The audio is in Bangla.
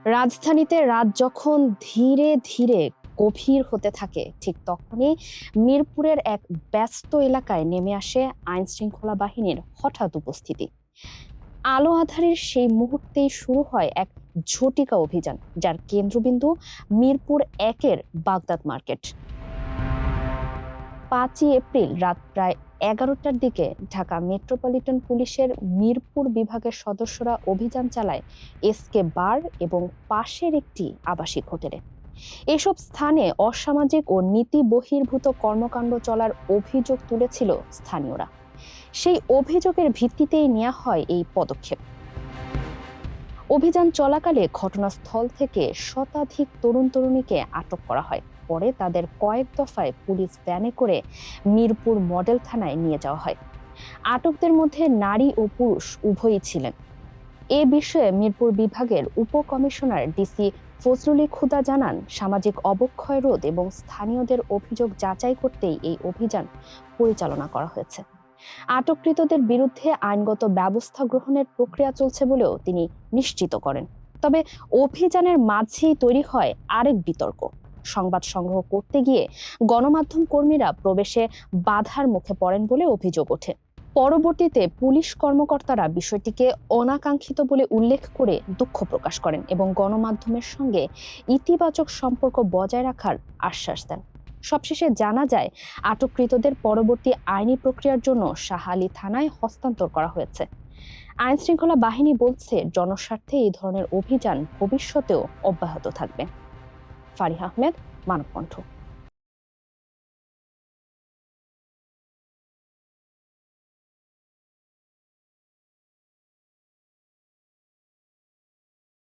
রাজধানীতে রাত যখন ধীরে ধীরে গভীর হতে থাকে, ঠিক তখনই মিরপুরের এক ব্যস্ত এলাকায় নেমে আসে আইন শৃঙ্খলা বাহিনীর হঠাৎ উপস্থিতি। আলো আঁধারের সেই মুহূর্তেই শুরু হয় এক ঝটিকা অভিযান, যার কেন্দ্রবিন্দু মিরপুর একের বাগদাদ মার্কেট। 5ই এপ্রিল রাত প্রায় 11টার দিকে ঢাকা মেট্রোপলিটন পুলিশের মিরপুর বিভাগের সদস্যরা অভিযান চালায় এসকে বার এবং পাশের একটি আবাসিক হোটেলে। এসব স্থানে অসামাজিক ও নীতি বহির্ভূত কর্মকাণ্ড চলার অভিযোগ তুলেছিল স্থানীয়রা। সেই অভিযোগের ভিত্তিতেই নেওয়া হয় এই পদক্ষেপ। অভিযান চলাকালে ঘটনাস্থল থেকে শতাধিক তরুণ তরুণীকে আটক করা হয়। পরে তাদের কয়েক দফায় পুলিশ ভ্যানে করে মিরপুর মডেল থানায় নিয়ে যাওয়া হয়। আটকদের মধ্যে নারী ও পুরুষ উভয়ই ছিলেন। এ বিষয়ে মিরপুর বিভাগের উপকমিশনার ডিসি ফজলুল খুদা জানান, সামাজিক অবক্ষয় রোধ এবং স্থানীয়দের অভিযোগ যাচাই করতেই এই অভিযান পরিচালনা করা হয়েছে। আটককৃতদের বিরুদ্ধে আইনগত ব্যবস্থা গ্রহণের প্রক্রিয়া চলছে বলেও তিনি নিশ্চিত করেন। তবে অভিযানের মাঝেই তৈরি হয় আরেক বিতর্ক। সংবাদ সংগ্রহ করতে গিয়ে গণমাধ্যম কর্মীরা প্রবেশে বাধার মুখে পড়েন বলে অভিযোগ ওঠে। পরবর্তীতে পুলিশ কর্মকর্তারা বিষয়টিকে অনাকাঙ্ক্ষিত বলে উল্লেখ করে দুঃখ প্রকাশ করেন এবং গণমাধ্যমের সঙ্গে ইতিবাচক সম্পর্ক বজায় রাখার আশ্বাস দেন। সবশেষে জানা যায়, আটককৃতদের পরবর্তী আইনি প্রক্রিয়ার জন্য শাহালী থানায় হস্তান্তর করা হয়েছে। আইন শৃঙ্খলা বাহিনী বলছে, জনস্বার্থে এই ধরনের অভিযান ভবিষ্যতেও অব্যাহত থাকবে। ফারিহা আহমেদ, মানবকণ্ঠ।